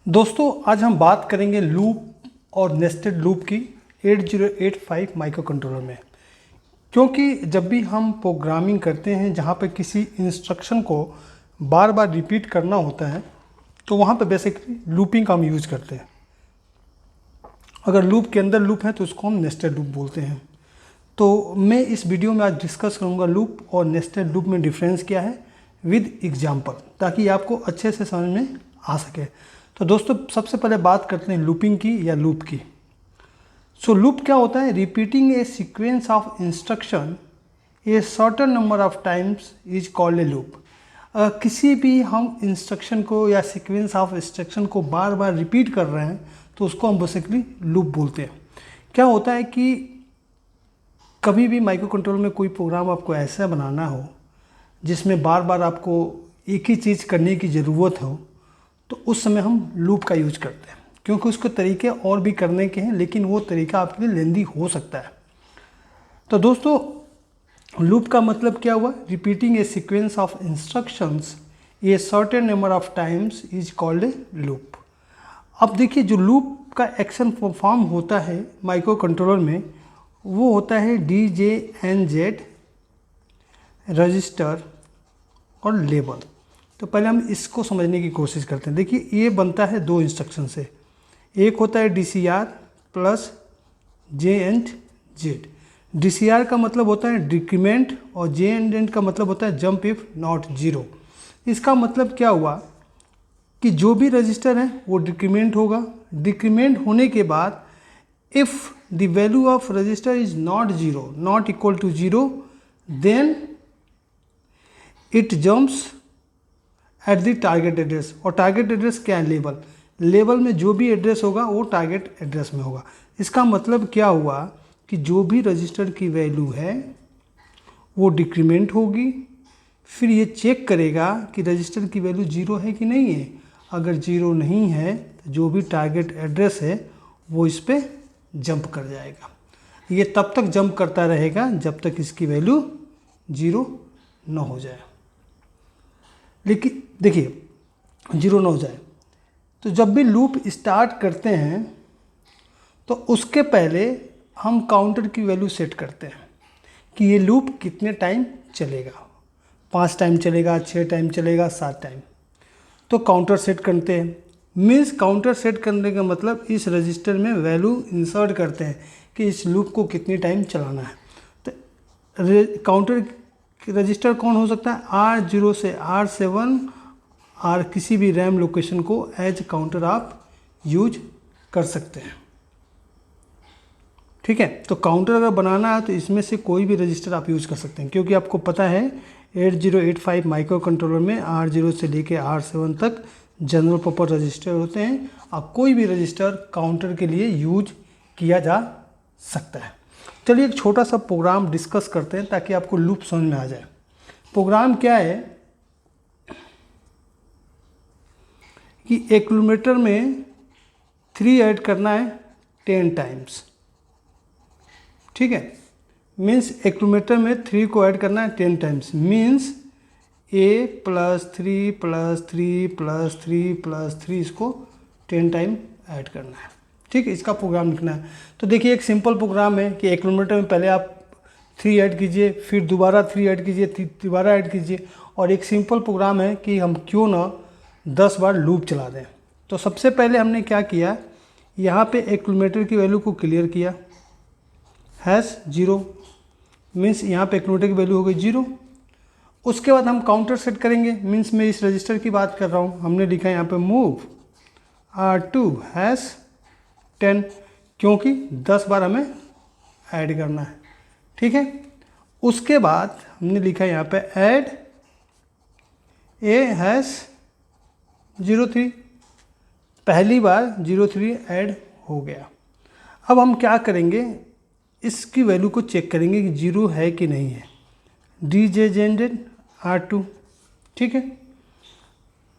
दोस्तों आज हम बात करेंगे लूप और नेस्टेड लूप की 8085 माइक्रो कंट्रोलर में। क्योंकि जब भी हम प्रोग्रामिंग करते हैं जहाँ पे किसी इंस्ट्रक्शन को बार बार रिपीट करना होता है तो वहाँ पे बेसिकली लूपिंग का हम यूज करते हैं। अगर लूप के अंदर लूप है तो उसको हम नेस्टेड लूप बोलते हैं। तो मैं इस वीडियो में आज डिस्कस करूँगा लूप और नेस्टेड लूप में डिफरेंस क्या है विद एग्जाम्पल, ताकि आपको अच्छे से समझ में आ सके। तो दोस्तों सबसे पहले बात करते हैं लूपिंग की या लूप की। सो लूप क्या होता है? Repeating A sequence of instruction a certain number of times is called a loop. किसी भी हम इंस्ट्रक्शन को या सीक्वेंस ऑफ इंस्ट्रक्शन को बार बार रिपीट कर रहे हैं तो उसको हम बेसिकली लूप बोलते हैं। क्या होता है कि कभी भी माइक्रो कंट्रोलर में कोई प्रोग्राम आपको ऐसा बनाना हो जिसमें बार बार आपको एक ही चीज़ करने की ज़रूरत हो तो उस समय हम लूप का यूज करते हैं, क्योंकि उसके तरीके और भी करने के हैं लेकिन वो तरीका आपके लिए लेंदी हो सकता है। तो दोस्तों लूप का मतलब क्या हुआ? Repeating A sequence of instructions a certain number of times is called a loop. अब देखिए जो लूप का एक्शन परफॉर्म होता है माइक्रो कंट्रोलर में वो होता है DJNZ रजिस्टर और लेबल। तो पहले हम इसको समझने की कोशिश करते हैं। देखिए ये बनता है दो इंस्ट्रक्शन से, एक होता है DCR प्लस JNZ। DCR का मतलब होता है डिक्रीमेंट और JNZ का मतलब होता है जंप इफ नॉट जीरो। इसका मतलब क्या हुआ कि जो भी रजिस्टर है वो डिक्रीमेंट होगा। डिक्रीमेंट होने के बाद if the value of register is not zero, not equal to zero, then it jumps at the target address. और टारगेट एड्रेस क्या है? लेबल। लेबल में जो भी एड्रेस होगा वो टारगेट एड्रेस में होगा। इसका मतलब क्या हुआ कि जो भी रजिस्टर की वैल्यू है वो डिक्रीमेंट होगी, फिर ये चेक करेगा कि रजिस्टर की वैल्यू जीरो है कि नहीं है। अगर जीरो नहीं है तो जो भी टारगेट एड्रेस है वो इस पर जंप कर जाएगा। ये तब तक जंप करता रहेगा जब तक इसकी वैल्यू जीरो न हो जाए। लेकिन देखिए जीरो ना हो जाए तो जब भी लूप स्टार्ट करते हैं तो उसके पहले हम काउंटर की वैल्यू सेट करते हैं कि ये लूप कितने टाइम चलेगा। 5 टाइम चलेगा, 6 टाइम चलेगा, 7 टाइम। तो काउंटर सेट करते हैं। मीन्स काउंटर सेट करने का मतलब इस रजिस्टर में वैल्यू इंसर्ट करते हैं कि इस लूप को कितनी टाइम चलाना है। तो काउंटर रजिस्टर कौन हो सकता है? R0 से R7 और किसी भी रैम लोकेशन को एज काउंटर आप यूज कर सकते हैं। ठीक है, तो काउंटर अगर बनाना है तो इसमें से कोई भी रजिस्टर आप यूज कर सकते हैं, क्योंकि आपको पता है 8085 माइक्रो कंट्रोलर में R0 से लेके R7 तक जनरल पर्पस रजिस्टर होते हैं और कोई भी रजिस्टर काउंटर के लिए यूज किया जा सकता है। चलिए एक छोटा सा प्रोग्राम डिस्कस करते हैं ताकि आपको लूप समझ में आ जाए। प्रोग्राम क्या है कि एक किलोमीटर में 3 ऐड करना है 10 टाइम्स। ठीक है, मीन्स एक किलोमीटर में 3 को ऐड करना है 10 टाइम्स। मीन्स A + 3 + 3 + 3 + 3 इसको 10 टाइम ऐड करना है। ठीक है, इसका प्रोग्राम लिखना है। तो देखिए एक सिंपल प्रोग्राम है कि 1 किलोमीटर में पहले आप 3 ऐड कीजिए, फिर दोबारा 3 ऐड कीजिए, दोबारा ऐड कीजिए। और एक सिंपल प्रोग्राम है कि हम क्यों ना 10 बार लूप चला दें। तो सबसे पहले हमने क्या किया, यहाँ पे 1 किलोमीटर की वैल्यू को क्लियर किया, #0। मीन्स यहाँ पे 1 किलोमीटर की वैल्यू हो गई 0। उसके बाद हम काउंटर सेट करेंगे। मीन्स मैं इस रजिस्टर की बात कर रहा हूँ। हमने लिखा है यहाँ पे मूव R2 10, क्योंकि 10 बार हमें ऐड करना है। ठीक है, उसके बाद हमने लिखा है यहाँ पे ऐड A #03। पहली बार 03 ऐड हो गया। अब हम क्या करेंगे, इसकी वैल्यू को चेक करेंगे कि 0 है कि नहीं है। DJNZ R2। ठीक है,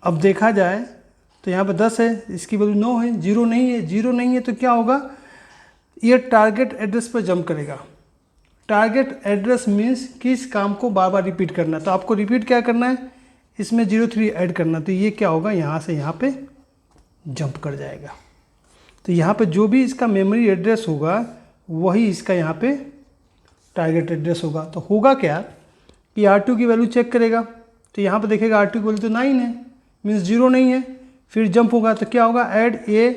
अब देखा जाए तो यहाँ पे 10 है, इसकी वैल्यू 9 है, 0 नहीं है। 0 नहीं है तो क्या होगा, ये टारगेट एड्रेस पर जंप करेगा। टारगेट एड्रेस मीन्स किस काम को बार बार रिपीट करना है। तो आपको रिपीट क्या करना है, इसमें 03 ऐड करना। तो ये क्या होगा, यहाँ से यहाँ पे जंप कर जाएगा। तो यहाँ पे जो भी इसका मेमोरी एड्रेस होगा वही इसका यहाँ पे टारगेट एड्रेस होगा। तो होगा क्या कि R2 की वैल्यू चेक करेगा, तो यहाँ पे देखेगा R2 की वैल्यू तो 9 है, मीन्स 0 नहीं है। फिर जंप होगा तो क्या होगा, ऐड A,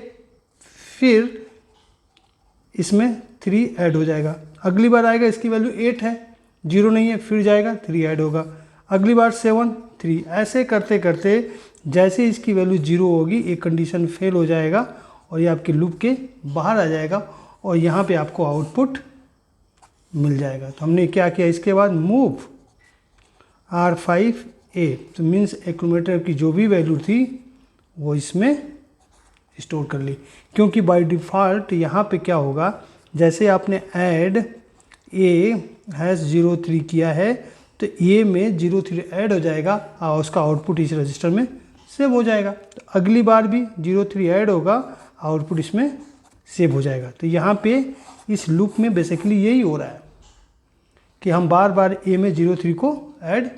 फिर इसमें 3 ऐड हो जाएगा। अगली बार आएगा इसकी वैल्यू 8 है, 0 नहीं है, फिर जाएगा 3 ऐड होगा। अगली बार 7, 3, ऐसे करते करते जैसे इसकी वैल्यू 0 होगी एक कंडीशन फेल हो जाएगा और ये आपके लूप के बाहर आ जाएगा और यहाँ पे आपको आउटपुट मिल जाएगा। तो हमने क्या किया, इसके बाद मूव R5A, तो मीन्स एक्यूमुलेटर की जो भी वैल्यू थी वो इसमें स्टोर कर ली, क्योंकि बाय डिफ़ॉल्ट यहाँ पे क्या होगा, जैसे आपने ऐड A#03 किया है तो A में 03 ऐड हो जाएगा और उसका आउटपुट इस रजिस्टर में सेव हो जाएगा। तो अगली बार भी 03 ऐड होगा, आउटपुट इसमें सेव हो जाएगा। तो यहाँ पे इस लूप में बेसिकली यही हो रहा है कि हम बार बार A में 03 को ऐड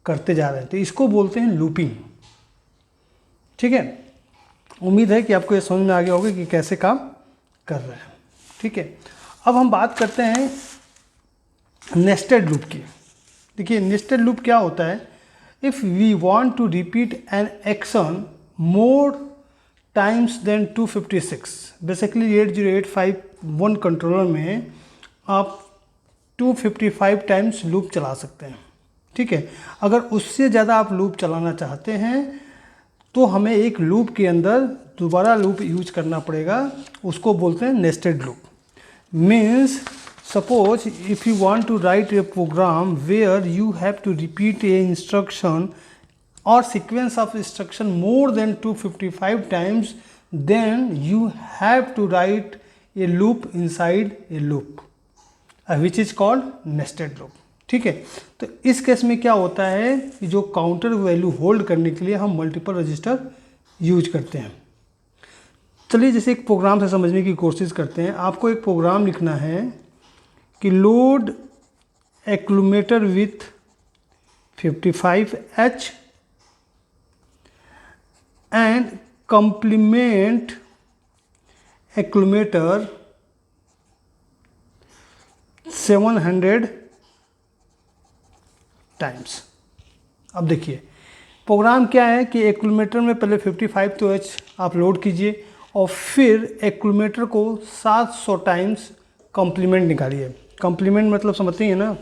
करते जा रहे हैं, तो इसको बोलते हैं लूपिंग। ठीक है, उम्मीद है कि आपको ये समझ में आ गया होगा कि कैसे काम कर रहा है। ठीक है, अब हम बात करते हैं नेस्टेड लूप की। देखिए नेस्टेड लूप क्या होता है, if we want to repeat an action more times than 256, basically 80851 controller में आप 255 टाइम्स लूप चला सकते हैं। ठीक है, अगर उससे ज़्यादा आप लूप चलाना चाहते हैं तो हमें एक लूप के अंदर दोबारा लूप यूज करना पड़ेगा, उसको बोलते हैं nested loop. Means suppose if you want to write a program where you have to repeat a instruction or sequence of instruction more than 255 times, then you have to write a loop inside a loop, which is called nested loop. ठीक है, तो इस case में क्या होता है कि जो काउंटर वैल्यू होल्ड करने के लिए हम मल्टीपल रजिस्टर यूज करते हैं। चलिए जैसे एक प्रोग्राम से समझने की कोशिश करते हैं। आपको एक प्रोग्राम लिखना है कि load accumulator with 55H and complement accumulator 700 times. अब देखिए प्रोग्राम क्या है कि एक्यूमुलेटर में पहले 55 तो H आप लोड कीजिए और फिर एक्यूमुलेटर को 700 टाइम्स कॉम्प्लीमेंट निकालिए। कॉम्प्लीमेंट मतलब समझते हैं ना,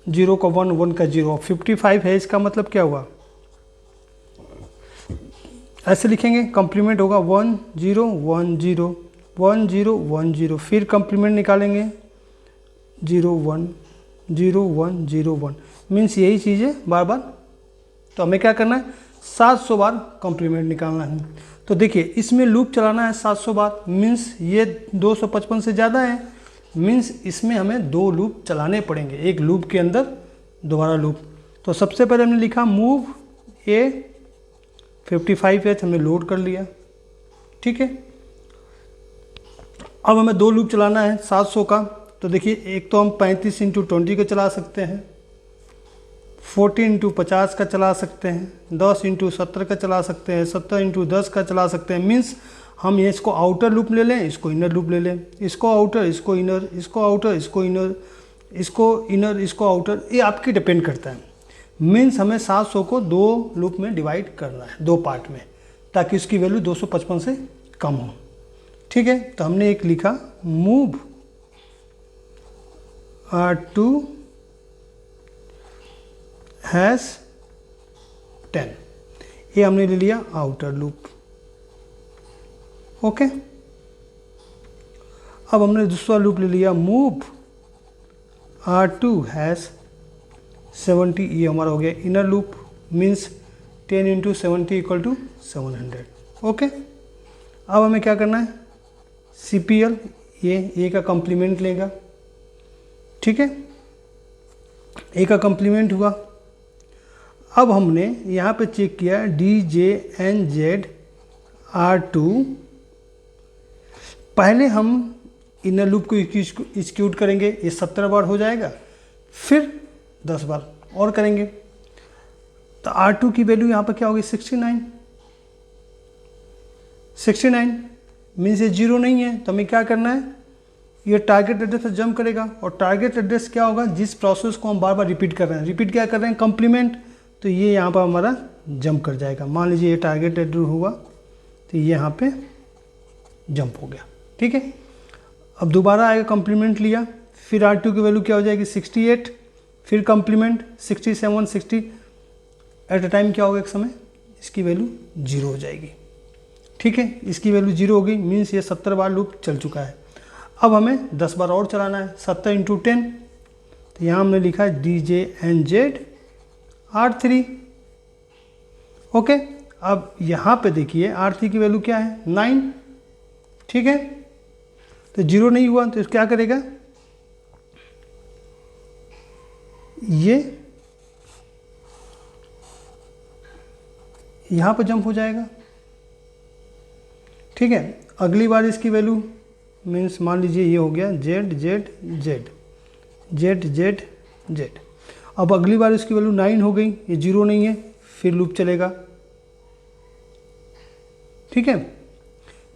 0 का 1, 1 का 0, 55 है, इसका मतलब क्या हुआ, ऐसे लिखेंगे, कॉम्प्लीमेंट होगा 1 0 1 0 1 0 1 0, फिर कॉम्प्लीमेंट निकालेंगे 0 1 0 1 0 1, मीन्स यही चीज़ है बार बार। तो हमें क्या करना है, 700 बार कॉम्प्लीमेंट निकालना है। तो देखिए इसमें लूप चलाना है 700 बार, मीन्स ये 255 से ज़्यादा है, मीन्स इसमें हमें 2 लूप चलाने पड़ेंगे, एक लूप के अंदर दोबारा लूप। तो सबसे पहले हमने लिखा मूव A 55H हमने लोड कर लिया। ठीक है, अब हमें 2 लूप चलाना है 700 का। तो देखिए एक तो हम 35 × 20 का चला सकते हैं, 40 × 50 का चला सकते हैं, 10 × 70 का चला सकते हैं, 70 × 10 का चला सकते हैं। मीन्स हम ये इसको आउटर लूप ले लें, इसको इनर लूप ले लें, इसको आउटर, इसको इनर, इसको आउटर, इसको इनर, इसको इनर, इसको आउटर, ये आपकी डिपेंड करता है। मीन्स हमें 700 को 2 लूप में डिवाइड करना है, 2 पार्ट में, ताकि उसकी वैल्यू 255 से कम हो। ठीक है, तो हमने एक लिखा मूव R2 हैज़ 10, ये हमने ले लिया आउटर लूप। ओके, अब हमने दूसरा लूप ले लिया मूव R2 हैज़ 70, ये हमारा हो गया इनर लूप, मीन्स 10 × 70 = 700। ओके, अब हमें क्या करना है, CPL, ये का कॉम्प्लीमेंट लेगा। ठीक है, ए का कॉम्प्लीमेंट हुआ। अब हमने यहाँ पे चेक किया DJNZ R2, पहले हम इनर लूप को एग्जीक्यूट करेंगे, ये 70 बार हो जाएगा, फिर 10 बार और करेंगे। तो R2 की वैल्यू यहाँ पर क्या होगी, 69। 69 मीन्स ये 0 नहीं है, तो हमें क्या करना है, ये टारगेट एड्रेस से जंप करेगा। और टारगेट एड्रेस क्या होगा, जिस प्रोसेस को हम बार बार रिपीट कर रहे हैं, रिपीट क्या कर रहे हैं, कंप्लीमेंट, तो ये यहाँ पर हमारा जंप कर जाएगा। मान लीजिए ये टारगेट एड्रेस हुआ तो ये यहाँ पे जंप हो गया, ठीक है। अब दोबारा आएगा, कंप्लीमेंट लिया, फिर R2 की वैल्यू क्या हो जाएगी 68, फिर कंप्लीमेंट 67 60, एट अ टाइम क्या होगा, एक समय इसकी वैल्यू 0 हो जाएगी, ठीक है। इसकी वैल्यू 0 हो गई, मीन्स ये 70 बार लूप चल चुका है। अब हमें 10 बार और चलाना है, 70 × 10, तो यहाँ हमने लिखा है DJNZ R3, ओके। अब यहाँ पे देखिए R3 की वैल्यू क्या है 9, ठीक है। तो 0 नहीं हुआ तो क्या करेगा, ये यहाँ पर जंप हो जाएगा, ठीक है। अगली बार इसकी वैल्यू मीन्स मान लीजिए ये हो गया Z। अब अगली बार इसकी वैल्यू 9 हो गई, ये 0 नहीं है, फिर लूप चलेगा, ठीक है।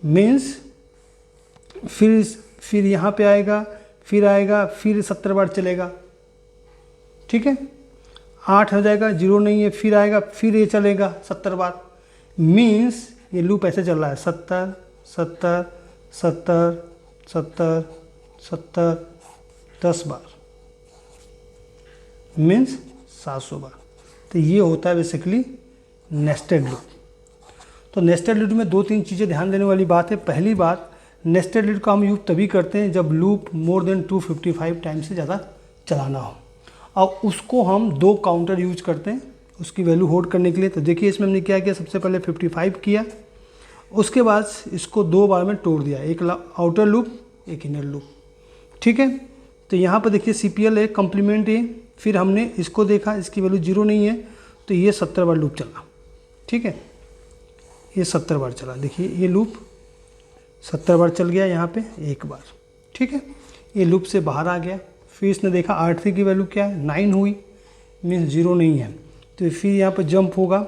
मीन्स फिर यहाँ पे आएगा, फिर 70 बार चलेगा, ठीक है। 8 हो जाएगा, 0 नहीं है, फिर आएगा, फिर ये चलेगा 70 बार। मीन्स ये लूप ऐसे चल रहा है 70 70 70 70 70 10 बार, मीन्स 700 बार। तो ये होता है बेसिकली नेस्टेड लूप। तो नेस्टेड लूप में 2-3 चीज़ें ध्यान देने वाली बात है। पहली बात, नेस्टेड लूप का हम यूज तभी करते हैं जब लूप मोर देन 255 टाइम से ज़्यादा चलाना हो, और उसको हम 2 काउंटर यूज करते हैं उसकी वैल्यू होल्ड करने के लिए। तो देखिए इसमें हमने क्या किया, सबसे पहले 55 किया, उसके बाद इसको 2 बार में तोड़ दिया, एक आउटर लूप एक इनर लूप, ठीक है। तो यहाँ पर देखिए CPL है, कम्प्लीमेंट है, फिर हमने इसको देखा, इसकी वैल्यू 0 नहीं है, तो ये 70 बार लूप चला, ठीक है। ये 70 बार चला, देखिए ये लूप 70 बार चल गया यहाँ पे एक बार, ठीक है। ये लूप से बाहर आ गया, फिर इसने देखा R3 की वैल्यू क्या है 9 हुई, मीन्स 0 नहीं है, तो फिर यहाँ पर जंप होगा,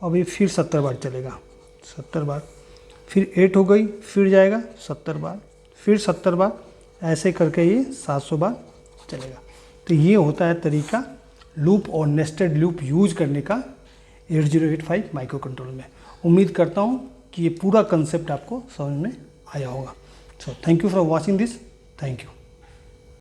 अब ये फिर 70 बार चलेगा, 70 बार, फिर 8 हो गई, फिर जाएगा 70 बार, फिर 70 बार, ऐसे करके ये 700 बार चलेगा। तो ये होता है तरीका लूप और नेस्टेड लूप यूज करने का 8085 माइक्रो कंट्रोलर में। उम्मीद करता हूँ कि ये पूरा कंसेप्ट आपको समझ में आया होगा। So thank you for watching this, thank you.